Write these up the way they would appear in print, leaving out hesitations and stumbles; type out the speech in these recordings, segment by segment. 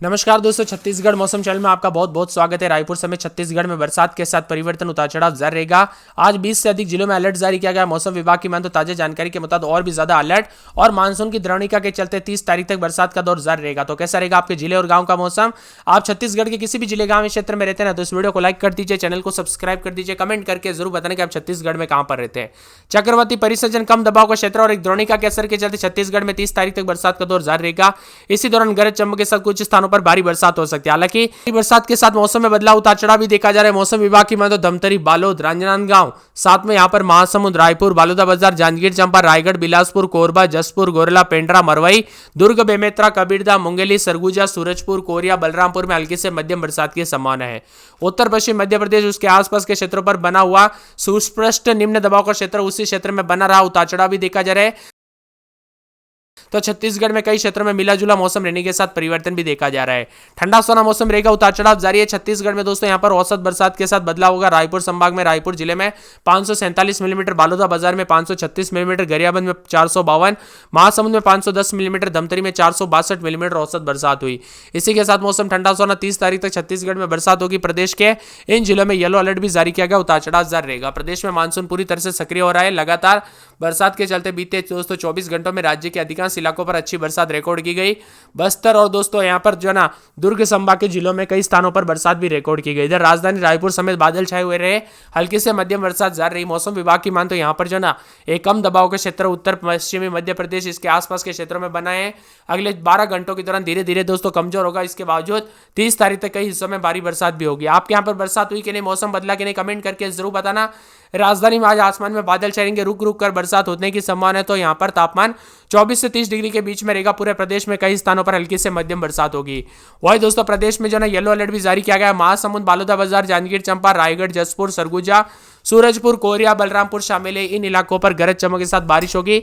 नमस्कार दोस्तों, छत्तीसगढ़ मौसम चैनल में आपका बहुत बहुत स्वागत है। रायपुर समेत छत्तीसगढ़ में बरसात के साथ परिवर्तन उतार चढ़ाव जारी रहेगा। आज 20 से अधिक जिलों में अलर्ट जारी किया गया। मौसम विभाग की माने तो ताजा जानकारी के मुताबिक और भी ज्यादा अलर्ट और मानसून की द्रोणिका के चलते 30 तारीख तक बरसात का दौर जारी रहेगा। तो कैसा रहेगा आपके जिले और गाँव का मौसम? आप छत्तीसगढ़ के किसी भी जिले गाँव क्षेत्र में रहते हैं तो इस वीडियो को लाइक कर दीजिए, चैनल को सब्सक्राइब कर दीजिए, कमेंट करके जरूर बताने कि आप छत्तीसगढ़ में कहां पर रहते हैं। चक्रवाती परिसंचरण, कम दबाव का क्षेत्र और एक द्रोणिका के असर के चलते छत्तीसगढ़ में 30 तारीख तक बरसात का दौर जारी रहेगा। इसी दौरान गरज चमक के साथ कुछ स्थानों पर भारी बरसात हो सकती है। हालांकि बरसात के साथ मौसम में बदलाव उतार चढ़ाव भी देखा जा रहा है। मौसम विभाग की माने तो धमतरी, बालोद, राजनांदगांव, साथ में यहां पर महासमुंद, रायपुर, बालोदाबाजार, जांजगीर चांपा, रायगढ़, बिलासपुर, कोरबा, जसपुर, गोरला, पेंड्रा, मरवाई, दुर्ग, बेमेतरा, कबीरधाम, मुंगेली, सरगुजा, सूरजपुर, कोरिया, बलरामपुर में हल्की से मध्यम बरसात की संभावना है। उत्तर पश्चिम मध्य प्रदेश उसके आसपास के क्षेत्रों पर बना हुआ सुस्पष्ट निम्न दबाव का क्षेत्र उसी क्षेत्र में बना रहा, उतार चढ़ाव भी देखा जा रहा है। तो छत्तीसगढ़ में कई क्षेत्रों में मिला जुला मौसम रहने के साथ परिवर्तन भी देखा जा रहा है। ठंडा सोना मौसम रहेगा, उतार चढ़ाव जारी है। छत्तीसगढ़ में दोस्तों यहां पर औसत बरसात के साथ बदलाव होगा। रायपुर संभाग में रायपुर जिले में 547 मिलीमीटर, बालोदाबाजार में 536 मिलीमीटर, गरियाबंद में 452, महासमुंद में 510 मिलीमीटर, धमतरी में 462 मिलीमीटर औसत बरसात हुई। इसी के साथ मौसम ठंडा सोना 30 तारीख तक छत्तीसगढ़ में बरसात होगी। प्रदेश के इन जिलों में येलो अलर्ट भी जारी किया गया, उतार चढ़ाव जारी रहेगा। प्रदेश में मानसून पूरी तरह से सक्रिय हो रहा है। लगातार बरसात के चलते बीते दोस्तों 24 घंटों में राज्य के अधिकांश इलाकों पर अच्छी बरसात रिकॉर्ड की गई। बस्तर और दोस्तों यहां पर जो ना दुर्ग संभाग के जिलों में कई स्थानों पर बरसात भी रिकॉर्ड की गई। इधर राजधानी रायपुर समेत बादल छाए हुए रहे, हल्की से मध्यम बरसात जारी रही। मौसम विभाग की मान तो यहां पर जो ना एक कम दबाव का क्षेत्र उत्तर पश्चिमी मध्य प्रदेश इसके आसपास के क्षेत्रों में बना है। अगले 12 घंटों के दौरान धीरे धीरे दोस्तों कमजोर होगा। इसके बावजूद 30 तारीख तक कई हिस्सों में भारी बरसात भी होगी। आपके यहाँ पर बरसात हुई कि नहीं, मौसम बदला कि नहीं, कमेंट करके जरूर बताना। राजधानी में आज आसमान में बादल छाएंगे, रुक रुक कर बरसात होने की संभावना है। तो यहाँ पर तापमान 24 से 30 डिग्री के बीच में रहेगा। पूरे प्रदेश में कई स्थानों पर हल्की से मध्यम बरसात होगी। वही दोस्तों प्रदेश में जो ना येलो अलर्ट भी जारी किया गया है। महासमुंद, बालोदाबाजार, जांजगीर चांपा, रायगढ़, जसपुर, सरगुजा, सूरजपुर, कोरिया, बलरामपुर शामिल है। इन इलाकों पर गरज चमक के साथ बारिश होगी।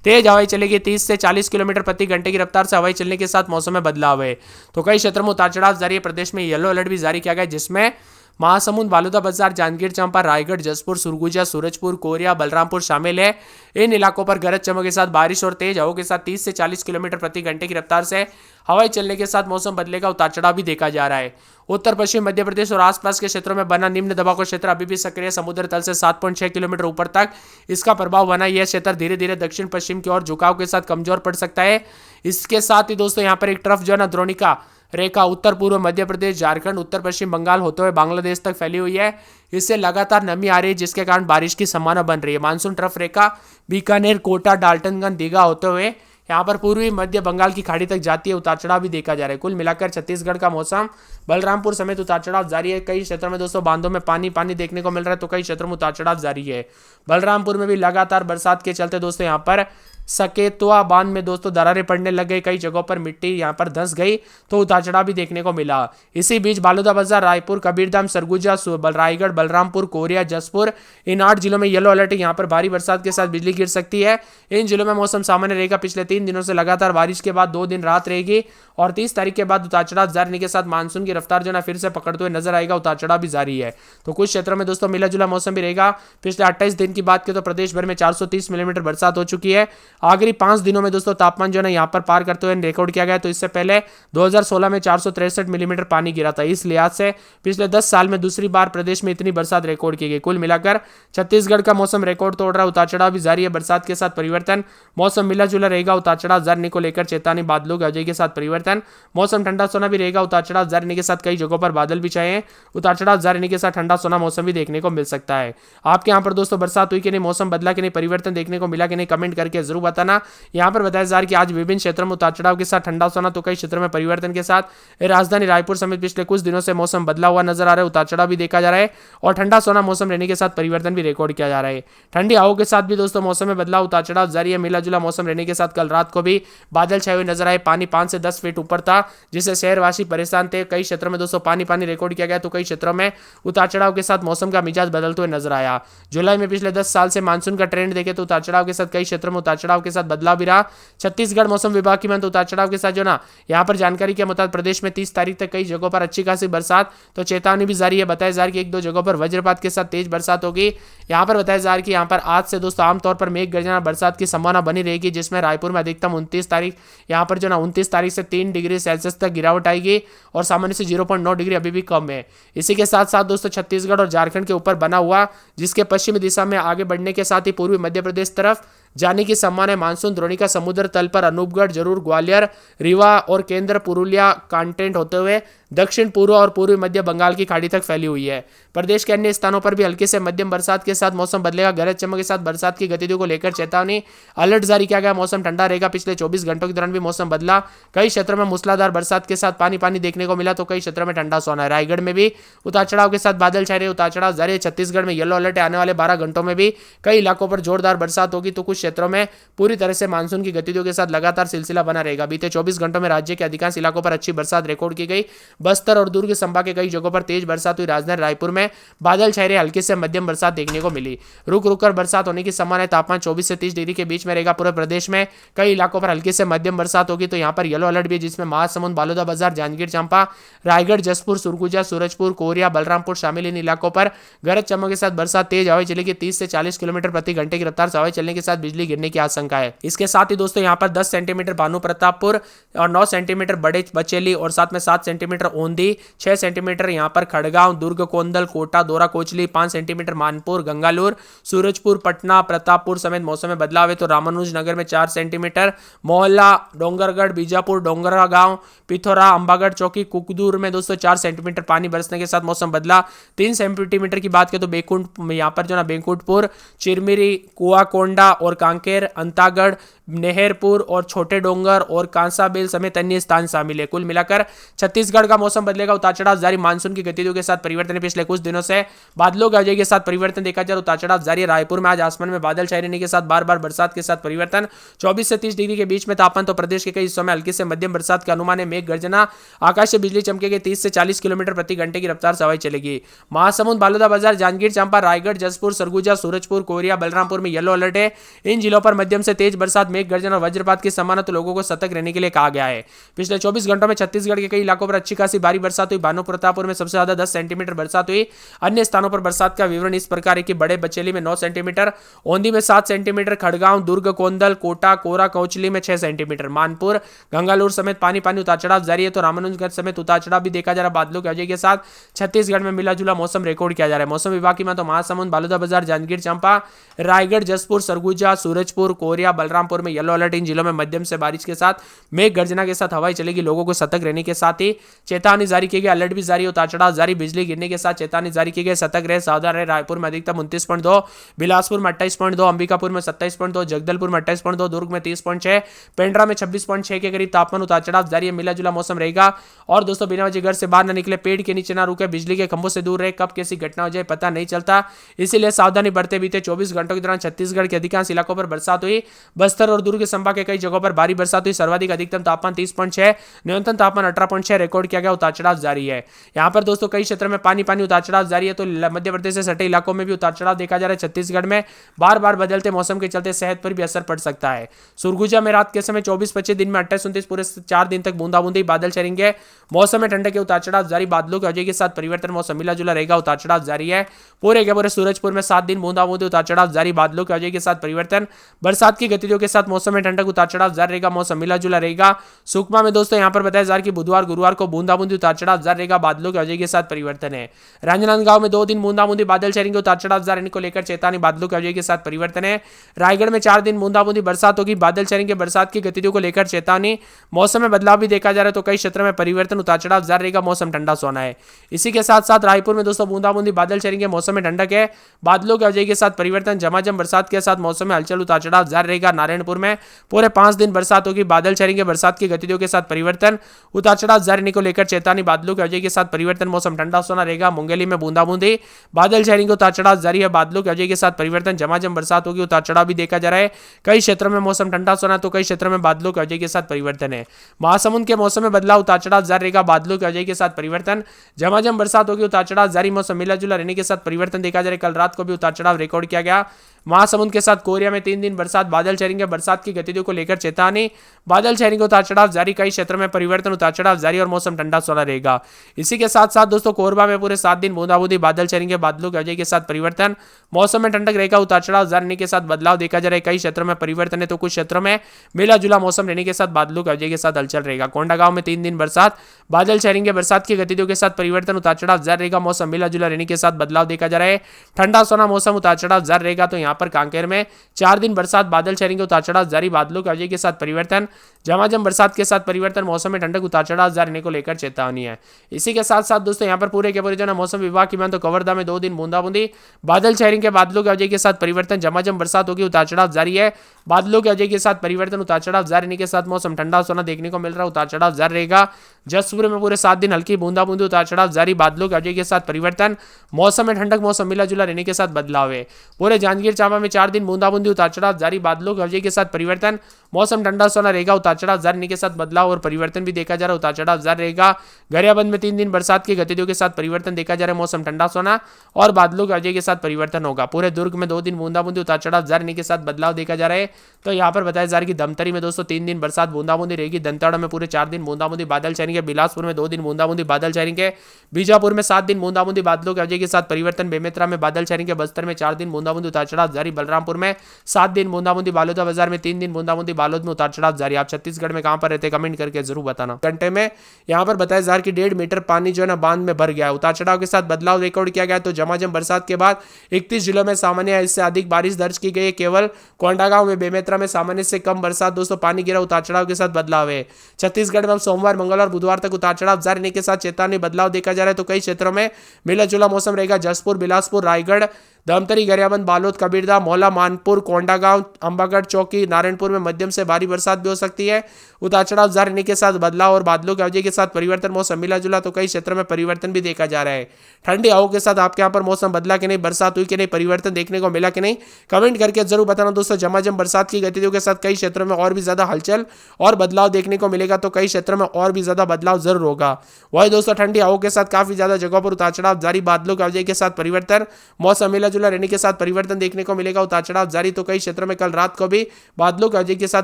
तेज हवाएं चलेगी, 30 से 40 किलोमीटर प्रति घंटे की रफ्तार से हवाएं चलने के साथ मौसम में बदलाव है। तो कई क्षेत्रों में उतार चढ़ाव जारी है। प्रदेश में येलो अलर्ट भी जारी किया गया है, जिसमें महासमुंद, बालोदाबाजार, जांजगीर चांपा, रायगढ़, जसपुर, सुरगुजा, सूरजपुर, कोरिया, बलरामपुर शामिल है। इन इलाकों पर गरज चमक के साथ बारिश और तेज हवाओं के साथ 30 से 40 किलोमीटर प्रति घंटे की रफ्तार से हवाएं चलने के साथ मौसम बदलेगा, उतार चढ़ाव भी देखा जा रहा है। उत्तर पश्चिम मध्य प्रदेश और आसपास के क्षेत्रों में बना निम्न दबाव का क्षेत्र अभी भी सक्रिय, समुद्र तल से 7.6 किलोमीटर ऊपर तक इसका प्रभाव बना। यह क्षेत्र धीरे धीरे दक्षिण पश्चिम की ओर झुकाव के साथ कमजोर पड़ सकता है। इसके साथ ही दोस्तों यहाँ पर एक ट्रफ जो है ना द्रोणिका रेखा उत्तर पूर्व मध्य प्रदेश, झारखंड, उत्तर पश्चिम बंगाल होते हुए बांग्लादेश तक फैली हुई है। इससे लगातार नमी आ रही है, जिसके कारण बारिश की संभावना बन रही है। मानसून ट्रफ रेखा बीकानेर, कोटा, डाल्टनगंज, दीघा होते हुए यहाँ पर पूर्वी मध्य बंगाल की खाड़ी तक जाती है। उतार चढ़ाव भी देखा जा रहा है। कुल मिलाकर छत्तीसगढ़ का मौसम बलरामपुर समेत उतार चढ़ाव जारी है। कई क्षेत्रों में दोस्तों बांधों में पानी पानी देखने को मिल रहा है, तो कई क्षेत्रों में उतार चढ़ाव जारी है। बलरामपुर में भी लगातार बरसात के चलते दोस्तों यहाँ पर सकेतुआ बांध में दोस्तों दरारें पड़ने लग गई। कई जगहों पर मिट्टी यहाँ पर धंस गई, तो उतार चढ़ाव भी देखने को मिला। इसी बीच बालोदाबाजार, रायपुर, कबीरधाम, सरगुजा, रायगढ़, बलरामपुर, कोरिया, जसपुर, इन 8 जिलों में येलो अलर्ट है। यहाँ पर भारी बरसात के साथ बिजली गिर सकती है। इन जिलों में मौसम सामान्य रहेगा। पिछले 3 दिनों से लगातार बारिश के बाद 2 दिन रात रहेगी और 30 तारीख के बाद उतार चढ़ाव जारी के साथ मानसून की रफ्तार जो ना फिर से पकड़ते हुए नजर आएगा। उतार चढ़ाव भी जारी है। तो कुछ क्षेत्रों में दोस्तों मिला जुला मौसम भी रहेगा। पिछले 28 दिन की बात करें तो प्रदेश भर में 430 मिलीमीटर बरसात हो चुकी है। आखिरी 5 दिनों में दोस्तों तापमान जो है यहाँ पर पार करते हुए रिकॉर्ड किया गया। तो इससे पहले 2016 में 463 मिलीमीटर पानी गिरा था। इस लिहाज से पिछले 10 साल में दूसरी बार प्रदेश में इतनी बरसात रिकॉर्ड की गई। कुल मिलाकर छत्तीसगढ़ का मौसम रिकॉर्ड तोड़ रहा है। उतार चढ़ाव भी जारी है। बरसात के साथ परिवर्तन, मौसम मिला जुला रहेगा। उतार चढ़ाव जारी को लेकर चेतावनी, बादलों की अवधि के साथ परिवर्तन, मौसम ठंडा सोना भी रहेगा। उतार चढ़ाव जारी के साथ कई जगहों पर बादल भी छाए हैं। उतार चढ़ाव जारी के साथ ठंडा सोना मौसम भी देखने को मिल सकता है। आपके यहाँ पर दोस्तों बरसात हुई कि नहीं, मौसम बदला कि नहीं, परिवर्तन देखने को मिला कि नहीं, कमेंट करके जरूर बताना। यहाँ पर बताया जा रहा है कि आज विभिन्न क्षेत्रों में उतार चढ़ाव के साथ ठंडा सोना, तो कई क्षेत्रों में परिवर्तन के साथ राजधानी रायपुर समेत पिछले कुछ दिनों से मौसम बदला हुआ नजर आ रहा है। उतार चढ़ाव भी देखा जा रहा है और ठंडा सोना मौसम रहने के साथ परिवर्तन भी रिकॉर्ड किया जा रहा है। ठंडी हवाओं के साथ भी दोस्तों मौसम में बदलाव, उतार चढ़ाव जारी है। मिला जुला मौसम रहने के साथ कल रात को भी बादल छाए हुए नजर आए। पानी 5 से 10 फीट ऊपर था, जिससे शहरवासी परेशान थे। कई क्षेत्रों में दोस्तों पानी पानी रिकॉर्ड किया गया, तो कई क्षेत्रों में उतार चढ़ाव के साथ मौसम का मिजाज बदलते हुए नजर आया। जुलाई में पिछले 10 साल से मानसून का ट्रेंड देखे तो उतार चढ़ाव के साथ कई क्षेत्रों में उतार चढ़ाव चढ़ाव के साथ बदलाव भी रहा। छत्तीसगढ़ मौसम विभाग की माने तो उतार चढ़ाव के साथ जो ना यहाँ पर जानकारी के मुताबिक प्रदेश में 30 तारीख तक कई जगहों पर अच्छी खासी बरसात, तो चेतावनी भी जारी है। बताया जा रहा है कि एक दो जगहों पर वज्रपात के साथ तेज बरसात होगी। यहाँ पर बताया जा रहा है कि यहाँ पर आज से दोस्तों आमतौर पर मेघ गर्जना बरसात की संभावना बनी रहेगी, जिसमें रायपुर में अधिकतम 29 तारीख यहाँ पर जो ना 29 तारीख से 3 डिग्री सेल्सियस तक गिरावट आएगी और सामान्य से 0.9 डिग्री अभी भी कम है। इसी के साथ साथ दोस्तों छत्तीसगढ़ और झारखंड के ऊपर बना हुआ, जिसके पश्चिमी दिशा में आगे बढ़ने के साथ ही पूर्वी मध्य प्रदेश तरफ जाने की संभावना है। मानसून द्रोणिका समुद्र तल पर अनूपगढ़, जरूर, ग्वालियर, रीवा और केंद्र पुरुलिया कांटेंट होते हुए दक्षिण पूर्व और पूर्वी मध्य बंगाल की खाड़ी तक फैली हुई है। प्रदेश के अन्य स्थानों पर भी हल्के से मध्यम बरसात के साथ मौसम बदलेगा। गरज चमक के साथ बरसात की गतिविधियों को लेकर चेतावनी, अलर्ट जारी किया गया। मौसम ठंडा रहेगा। पिछले 24 घंटों के दौरान भी मौसम बदला। कई क्षेत्रों में मूसलाधार बरसात के साथ पानी पानी देखने को मिला, तो कई क्षेत्रों में ठंडा सोना है। रायगढ़ में भी उतार चढ़ाव के साथ बादल छाए रहे, उतार चढ़ाव जारी है। छत्तीसगढ़ में येलो अलर्ट है। आने वाले 12 घंटों में भी कई इलाकों पर जोरदार बरसात होगी, तो कुछ क्षेत्रों में पूरी तरह से मानसून की गतिविधियों के साथ लगातार सिलसिला बना रहेगा। बीते 24 घंटों में राज्य के अधिकांश इलाकों पर अच्छी बरसात रिकॉर्ड की गई। बस्तर और दुर्ग संभाग के कई जगहों पर तेज बरसात हुई। राजधानी रायपुर में बादल छाए रहे, हल्की से मध्यम बरसात देखने को मिली। रुक रुक कर बरसात होने की संभावना है। तापमान 24 से 30 डिग्री के बीच में रहेगा। पूरे प्रदेश में कई इलाकों पर हल्की से मध्यम बरसात होगी, तो यहाँ पर येलो अलर्ट भी है, जिसमें महासमुंद, बालोदाबाजार, जांजगीर चांपा, रायगढ़, जसपुर, सुरगुजा, सूरजपुर, कोरिया, बलरामपुर शामिल। इन इलाकों पर गरज चमक के साथ बरसात, तेज हवाएं चलेगी। 30 से 40 किलोमीटर प्रति घंटे की रफ्तार से हवाएं चलने के साथ बिजली गिरने की आशंका है। इसके साथ ही दोस्तों यहाँ पर 10 सेंटीमीटर भानु प्रतापपुर और 9 सेंटीमीटर बड़े बचेली और साथ में 7 सेंटीमीटर ओंधी, 6 सेंटीमीटर यहाँ पर खड़गांव, दुर्ग, कोंदल, कोटा, दोरा, कोचली, 5 सेंटीमीटर मानपुर, गंगालूर, सूरजपुर, पटना, प्रतापपुर समेत मौसम में बदलाव है। तो रामानुजनगर में 4 सेंटीमीटर, मोहल्ला, डोंगरगढ़, बीजापुर, डोंगरा गांव, पिथौरा, अंबागढ़ चौकी, कुकदूर में दोस्तों 4 सेंटीमीटर पानी बरसने के साथ मौसम बदला। 3 सेंटीमीटर की बात करें तो बेकुंठ यहाँ पर जो ना बेकुंठपुर, चिरमिरी, कुआकोंडा और कांकेर, अंतागढ़, नेहरपुर और छोटे डोंगर और कांसाबेल समेत अन्य स्थान शामिल है। कुल मिलाकर छत्तीसगढ़ का मौसम बदलेगा। उतार चढ़ाव जारी। मानसून की गतिविधियों के साथ परिवर्तन है। पिछले कुछ दिनों से बादलों की आवाजाही के साथ परिवर्तन देखा जाए। उतार चढ़ाव जारी है। रायपुर में आज आसमान में बादल छाए रहने के साथ बार बार बरसात के साथ परिवर्तन। 24 से 30 डिग्री के बीच में तापमान, तो प्रदेश के कई हिस्सों में हल्की से मध्यम बरसात का अनुमान है। मेघ गर्जना, आकाश से बिजली चमकेगी। 30 से 40 किलोमीटर प्रति घंटे की रफ्तार से हवाएं चलेगी। महासमुंद, बालोदाबाजार, जांजगीर चांपा, रायगढ़, जसपुर, सरगुजा, सूरजपुर, कोरिया, बलरामपुर में येलो अलर्ट है। इन जिलों पर मध्यम से तेज बरसात, मेघ गर्जन और वज्रपात की संभावना, तो लोगों को सतर्क रहने के लिए कहा गया है। पिछले 24 घंटों में छत्तीसगढ़ के कई इलाकों पर अच्छी खासी भारी बरसात हुई। भानु प्रतापपुर में सबसे ज्यादा 10 सेंटीमीटर बरसात हुई। अन्य स्थानों पर बरसात का विवरण इस प्रकार है कि बड़े बचेली में 9 सेंटीमीटर, ओंधी में 7 सेंटीमीटर, खड़गांव, दुर्ग, कोंदल, कोटा, कोरा, कोचली में 6 सेंटीमीटर, मानपुर, गंगालूर समेत पानी पानी उतार चढ़ाव जारी है। तो रामानुजगढ़ समेत उतार चढ़ाव भी देखा जा रहा है। बादलों की वजह के साथ छत्तीसगढ़ में मिला जुला मौसम रिकॉर्ड किया जा रहा है। मौसम विभाग की तो महासमुंद, बालोदाबाजार, जांजगीर चांपा, रायगढ़, जसपुर, सरगुजा, सूरजपुर, कोरिया, बलरामपुर में येलो अलर्ट। इन जिलों में मध्यम से बारिश के साथ मेघ गर्जना के साथ हवाएं चलेगी। लोगों को सतर्क रहने के साथ ही चेतावनी जारी की गई। अलर्ट भी जारी, उतार चढ़ाव जारी, बिजली गिरने के साथ चेतावनी जारी की गई। सतर्क रहे, सावधान रहे। रायपुर में अधिकतम 29.2, बिलासपुर में 28.2, अंबिकापुर में 27.2, जगदलपुर में 28.2, दुर्ग में 30.6, पेंड्रा में 26.6 के करीब तापमान। उतार चढ़ाव जारी है। मिला जुला मौसम रहेगा। और दोस्तों बिना वजह घर से बाहर न निकले, पेड़ के नीचे ना रुके, बिजली के खंभों से दूर रहे। कब कैसी घटना हो जाए पता नहीं चलता, इसीलिए सावधानी बरते। बीते 24 घंटों के दौरान छत्तीसगढ़ के अधिकांश इलाकों पर बरसात हुई। बस्तर और दुर्ग संभाग के कई जगहों पर भारी बरसात हुई। सर्वाधिक अधिकतम तापमान 30.6, न्यूनतम तापमान 18.6 रिकॉर्ड किया गया। उतार चढ़ाव जारी है। यहाँ पर दोस्तों कई क्षेत्रों में पानी पानी उतार चढ़ाव जारी है। तो मध्य प्रदेश से सटे इलाकों में भी उतार चढ़ाव देखा जा रहा है। छत्तीसगढ़ में बार बार बदलते मौसम के चलते सेहत पर भी असर पड़ सकता है। सुरगुजा में रात के समय 24-25, दिन में 28-29, पूरे 4 दिन तक बूंदाबूंदी बादल चलेंगे। मौसम में ठंडक के उतार चढ़ाव जारी। बादलों की वजह के साथ परिवर्तन, मौसम मिला जुला रहेगा। उतार चढ़ाव जारी है। पूरे के पूरे सूरजपुर में 7 दिन बूंदाबूंदी, उतार चढ़ाव जारी। बादलों की वजह के साथ परिवर्तन, बरसात की गतिविधियों के साथ मौसम में ठंडक, उतार चढ़ाव जारी रहेगा। मौसम मिला जुला रहेगा। सुकमा में दोस्तों यहाँ पर बताया जा रहा है कि बुधवार गुरुवार को बूंदाबूंदी, उतार चढ़ाव जारी रहेगा। बादलों की वजह के साथ परिवर्तन है। राजनांदगांव में 2 दिन बूंदाबूंदी बादल चलेंगे। उतार चढ़ाव जारी को लेकर चेतावनी। बादलों की वजह के साथ परिवर्तन है। रायगढ़ में 4 दिन बूंदाबूंदी बरसात होगी। बादल चलेंगे। बरसात की गतिविधियों को लेकर चेतावनी। मौसम में बदलाव भी देखा जा रहा है। तो कई क्षेत्रों में परिवर्तन, उतार चढ़ाव जारी रहेगा। मौसम ठंडा सोना है। इसी के साथ साथ रायपुर में दोस्तों बूंदाबूंदी बादल चलेंगे। मौसम में ठंडक है। बादलों की वजह के साथ परिवर्तन, झमाझम बरसात के साथ मौसम में हलचल, उतार चढ़ाव जारी रहेगा। नारायणपुर में पूरे 5 दिन बरसात होगी। बादल चलेंगे। बरसात की गतिविधियों के साथ परिवर्तन, उतार चढ़ाव जारी को लेकर चेतावनी। बादलों की वजह के साथ परिवर्तन, मौसम ठंडा सोना रहेगा। मुंगेली में बूंदाबूंदी बादल चलेंगे। उतार चढ़ाव जारी है। बादलों की वजह के साथ परिवर्तन, झमाझम बरसात होगी। उतार चढ़ाव भी देखा जा रहा है। कई क्षेत्रों में मौसम ठंडा सोना, तो कई क्षेत्रों में बादलों की वजह के साथ परिवर्तन है। महासमुंद के मौसम में बदलाव, उतार चढ़ाव जारी रहेगा। बादलों की वजह के साथ परिवर्तन, झमाझम बरसात होगी। उतार चढ़ाव जारी। मौसम मिला जुला रहने के साथ परिवर्तन देखा जा रहा है। कल रात को भी उतार चढ़ाव रिकॉर्ड किया गया। महासमुंद के साथ कोरिया में 3 दिन बरसात, बादल छाएंगे, बरसात की गतिविधियों को लेकर चेतावनी, बादल छाएंगे, उतार चढ़ाव जारी, कई क्षेत्रों में परिवर्तन, उतार चढ़ाव जारी और मौसम ठंडा सोना रहेगा। इसी के साथ साथ दोस्तों कोरबा में पूरे 7 दिन बूंदाबूंदी, बादल छाएंगे, बादलों की वजह के साथ परिवर्तन, मौसम में ठंडक रहेगा, उतार चढ़ाव जारी के साथ बदलाव देखा जा रहा है, कई क्षेत्रों में परिवर्तन है तो कुछ क्षेत्रों में मिला जुला मौसम रहने के साथ बादलों की वजह के साथ हलचल रहेगा। कोंडागांव में 3 दिन बरसात, बादल छाएंगे, बरसात की गतिविधियों के साथ परिवर्तन, उतार चढ़ाव जारी रहेगा, मौसम मिला जुला रहने के साथ बदलाव देखा जा रहा है, ठंडा सोना मौसम, उतार चढ़ाव जारी रहेगा। तो यहाँ पर कांकेर में 4 दिन बरसात, बादल छाएंगे, उतार चढ़ाव जारी, बादलों की वजह के साथ परिवर्तन, झमाझम बरसात के साथ परिवर्तन, मौसम में ठंडक, उतार चढ़ाव जारी रहने को लेकर चेतावनी है। इसी के साथ साथ दोस्तों यहाँ पर पूरे के पूरे जो है मौसम विभाग की मान तो कवर्धा में 2 दिन बूंदाबूंदी, बादल छाएंगे, बादलों की वजह के साथ परिवर्तन, झमाझम बरसात होगी, उतार चढ़ाव जारी है, बादलों की वजह के साथ परिवर्तन, उतार चढ़ाव जारी रहने के साथ मौसम ठंडा सोना देखने को मिल रहा है, उतार चढ़ाव जारी रहेगा। जसपुर में पूरे 7 दिन हल्की बूंदाबूंदी, उतार चढ़ाव जारी, बादलों की वजह के साथ परिवर्तन, मौसम में ठंडक, मौसम मिला जुला रहने के साथ बदलाव है। पूरे जांजगीर चांपा में 4 दिन बूंदाबूंदी, उतार चढ़ाव जारी, बादलों की वजह के साथ परिवर्तन, मौसम ठंडा सोना रहेगा, उतार चढ़ाव जारी रहने के साथ बदलाव और परिवर्तन भी देखा जा रहा है, उतार चढ़ाव जारी रहेगा। गरियाबंद में 3 दिन बरसात की गतिविधियों के साथ परिवर्तन देखा जा रहा है, मौसम ठंडा सोना और बादलों की वजह के साथ परिवर्तन होगा। पूरे दुर्ग में 2 दिन बूंदाबूंदी, उतार चढ़ाव जारी रहने के साथ बदलाव देखा जा रहा है। तो यहाँ पर बताया जा रहा है कि धमतरी में दोस्तों 3 दिन बरसात बूंदाबूंदी रहेगी, दंतेवाड़ा में पूरे 4 दिन बूंदाबूंदी, बादल छाएंगे, बिलासपुर में 2 दिन बूंदाबूंदी, बादल छाएंगे, बीजापुर में 7 दिन बूंदाबूंदी, बादलों की वजह के साथ परिवर्तन, बेमेतरा में बादल छाएंगे, बस्तर में 4 दिन बूंदाबूंदी, उतार चढ़ाव जारी, बलरामपुर में 7 दिन बूंदाबूंदी, बालोदा बाजार में 3 दिन बूंदाबूंदी, बालोद में उतार चढ़ाव जारी। आप छत्तीसगढ़ में कहां पर रहते कमेंट करके जरूर बताना। घंटे में यहां पर बताया जा रहा है कि 1.5 मीटर पानी जो है ना बांध में भर गया है, उतार चढ़ाव के साथ बदलाव रिकॉर्ड किया गया। तो झमाझम बरसात के बाद 31 जिलों में सामान्य इससे अधिक बारिश दर्ज की गई है, केवल कोंडागांव में, बेमेतरा में सामान्य से कम बरसात दोस्तों पानी गिरा, उतार चढ़ाव के साथ बदलाव है। छत्तीसगढ़ में सोमवार, मंगलवार, बुधवार तक उतार चढ़ाव जारी रहने के साथ चेतावनी बदलाव देखा जा रहा है। तो कई क्षेत्रों में मिला जुला मौसम रहेगा, जसपुर, बिलासपुर, रायगढ़, धमतरी, गरियाबंद, बालोद, कबीरदा, मोहला, मानपुर, कोंडागांव, अंबागढ़, चौकी, नारायणपुर में मध्यम से भारी बरसात भी हो सकती है, उतार चढ़ाव जारी रहने के साथ बदलाव और बादलों की वजह के साथ परिवर्तन, मौसम मिला जुला तो कई क्षेत्रों में परिवर्तन भी देखा जा रहा है। ठंडी हवाओं के साथ आपके यहाँ पर मौसम बदला कि नहीं, बरसात हुई कि नहीं, परिवर्तन देखने को मिला कि नहीं, कमेंट करके जरूर बताना दोस्तों। झमाझम बरसात की गतिविधियों के साथ कई क्षेत्रों में और भी ज्यादा हलचल और बदलाव देखने को मिलेगा, तो कई क्षेत्रों में और भी ज्यादा बदलाव जरूर होगा। वही दोस्तों ठंडी हवाओं के साथ काफी ज्यादा जगहों पर उतार चढ़ाव जारी, बादलों की वजह के साथ परिवर्तन, मौसम मिला जुला रहने के साथ परिवर्तन देखने को मिलेगा, उतार चढ़ाव जारी। तो कई क्षेत्रों में कल रात को भी बादलों की वजह के साथ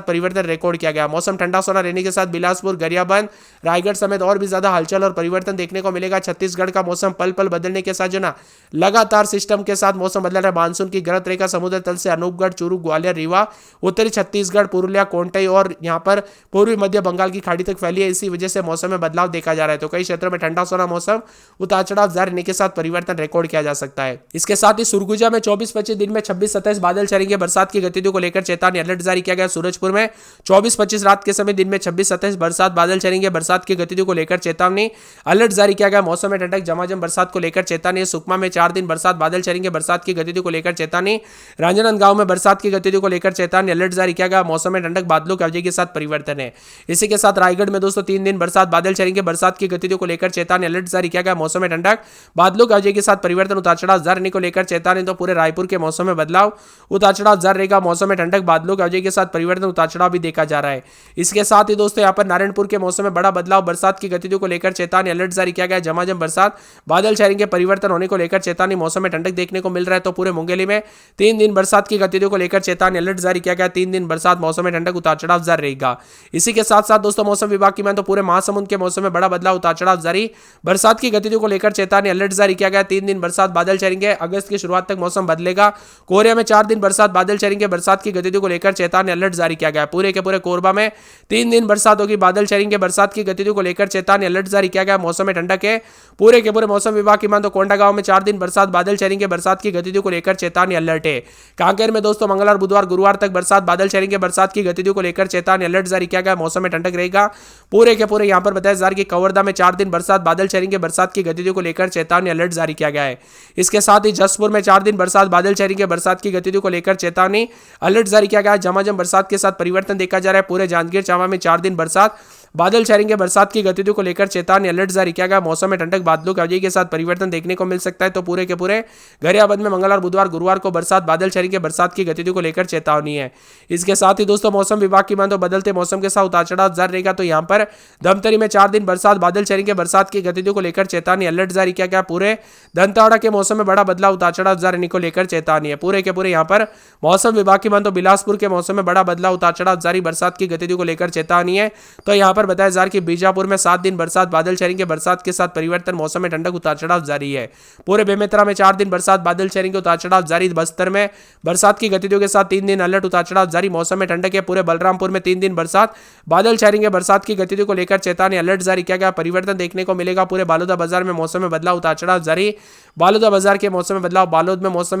परिवर्तन रिकॉर्ड किया गया। मौसम ठंडा सोना रहने के साथ बिलासपुर, गरियाबंद, रायगढ़ समेत और भी ज्यादा हलचल और परिवर्तन देखने को मिलेगा। छत्तीसगढ़ का मौसम पल पल बदलने के साथ जो ना लगातार सिस्टम के साथ मौसम बदल रहा है। मानसून की गरत रेखा समुद्र तल से अनूपगढ़, चूरू, ग्वालियर, रीवा, उत्तरी छत्तीसगढ़, पुरुलिया, कोंटई और यहाँ पर पूर्वी मध्य बंगाल की खाड़ी तक फैली है। इसी वजह से मौसम में बदलाव देखा जा रहा है। तो कई क्षेत्रों में ठंडा सोना मौसम, उतार चढ़ाव जारी रहने के साथ परिवर्तन रिकॉर्ड किया जा सकता है। इसके साथ ही सुरगुजा में 24-25 दिन में 26-27 बादल छाएंगे, बरसात की गतिविधियों को लेकर चेतावनी अलर्ट जारी किया गया। सूरजपुर में 24-25 रात के समय, दिन में 26-27 बरसात, बादल छाएंगे, बरसात की गतिविधियों को लेकर चेतावनी अलर्ट जारी किया गया। मौसम में ठंडक, झमाझम बरसात को लेकर चेतावनी। सुकमा में 4 दिन बरसात, बादल छाएंगे, बरसात की गतिविधियों को लेकर चेतावनी। राजनांदगांव में बरसात की गतिविधियों को लेकर चेतावनी अलर्ट जारी किया गया। मौसम में ठंडक, बादलों की वजह के साथ परिवर्तन है। इसी के साथ रायगढ़ में दोस्तों 3 दिन बरसात, बादल छाएंगे, बरसात की गतिविधियों को लेकर चेतावनी अलर्ट जारी किया गया। मौसम में ठंडक, बादलों की वजह के साथ परिवर्तन, उतार चढ़ाव जारी रहने को लेकर चेतावनी। तो पूरे रायपुर के मौसम में बदलाव, उतार चढ़ाव जारी रहेगा। मौसम में ठंडक, बादलों की वजह के साथ परिवर्तन, उतार चढ़ाव भी देखा जा रहा है। इसके साथ ही दोस्तों यहाँ पर नारायणपुर के मौसम में बड़ा बदलाव, बरसात की गतिविधियों को लेकर चेतावनी अलर्ट जारी किया गया। झमाझम बरसात, बादल छाएंगे, परिवर्तन होने को लेकर चेतावनी। मौसम में ठंडक देखने को मिल रहा है। तो पूरे मुंगेली में 3 दिन बरसात की गतिविधियों को लेकर चेतावनी अलर्ट जारी किया गया। 3 दिन बरसात, मौसम में ठंडक, उतार चढ़ाव जारी रहेगा। इसी के साथ साथ दोस्तों मौसम विभाग की मान तो पूरे महासमुंद के मौसम में बड़ा बदलाव, उतार चढ़ाव जारी, बरसात की गतिविधियों को लेकर चेतावनी अलर्ट जारी किया गया। 3 दिन बरसात, बादल छाएंगे, अगस्त की शुरुआत तक मौसम बदलेगा। कोरिया में 4 दिन बरसात, बादल छाएंगे, बरसात की गतिविधियों को लेकर चेतावनी अलर्ट जारी किया गया। पूरे के पूरे कोरबा में 3 दिन बरसात होगी, बादल छाएंगे, बरसात की गतिविधियों को लेकर चेतावनी अलर्ट जारी किया गया। मौसम में ठंडक है। पूरे के पूरे मौसम विभाग की मान तो कोंडागांव में 4 दिन बरसात, बादल छाएंगे, बरसात की गतिविधियों को लेकर चेतावनी अलर्ट है। कांकेर में दोस्तों मंगलवार, बुधवार, गुरुवार तक बरसात, बादल छाएंगे, बरसात की गतिविधियों को लेकर चेतावनी अलर्ट जारी किया गया। मौसम में ठंडक रहेगा। पूरे के पूरे यहाँ पर बताया जा रहा है कि कवर्धा में 4 दिन बरसात, बादल छाएंगे, बरसात की गतिविधियों को लेकर चेतावनी अलर्ट जारी किया गया है। इसके साथ ही जसपुर में 4 दिन बरसात, बादल छाएंगे, बरसात की गतिविधियों को लेकर चेतावनी अलर्ट जारी किया गया है। झमाझम बरसात के साथ परिवर्तन देखा जा रहा है। पूरे जांजगीर चांपा में 4 दिन बरसात, बादल छाएंगे, बरसात की गतिविधियों को लेकर चेतावनी, अलर्ट जारी किया गया। मौसम में ठंडक, बादलों की अवधि के साथ परिवर्तन देखने को मिल सकता है। तो पूरे के पूरे गरियाबंद में मंगलवार, बुधवार, गुरुवार को बरसात, बादल छाएंगे, बरसात की गतिविधियों को लेकर चेतावनी है। इसके साथ ही दोस्तों मौसम विभाग की माने तो बदलते मौसम के साथ उतार चढ़ाव जारी रहेगा। तो यहाँ पर धमतरी में 4 दिन बरसात, बादल छाएंगे, बरसात की गतिविधियों को लेकर चेतावनी, अलर्ट जारी किया गया। पूरे दंतेवाड़ा के मौसम में बड़ा बदलाव, उतार चढ़ाव जारी को लेकर चेतावनी है। पूरे के पूरे यहाँ पर मौसम विभाग की माने तो बिलासपुर के मौसम में बड़ा बदलाव, उतार चढ़ाव जारी, बरसात की गतिविधियों को लेकर चेतावनी है। तो यहाँ पर बताया जा रहा है कि बीजापुर में 7 दिन बरसात, बादल छाएंगे, बरसात के साथ परिवर्तन, मौसम में ठंडक, उतार चढ़ाव जारी है। पूरे बेमेतरा में 4 दिन बरसात, बादल छाएंगे, उतार चढ़ाव जारी। बस्तर में बरसात की गतिविधियों के साथ 3 दिन अलर्ट, उतार चढ़ाव जारी, मौसम में ठंडक है। पूरे बलरामपुर में 3 दिन बरसात, बादल छाएंगे, बरसात की गतिविधियों को लेकर चेतावनी, अलर्ट जारी किया गया। परिवर्तन देखने को मिलेगा। पूरे बालोदा बाजार में मौसम में बदलाव, उतार चढ़ाव जारी। बालोदा बाजार के मौसम में बदलाव, बालोद में मौसम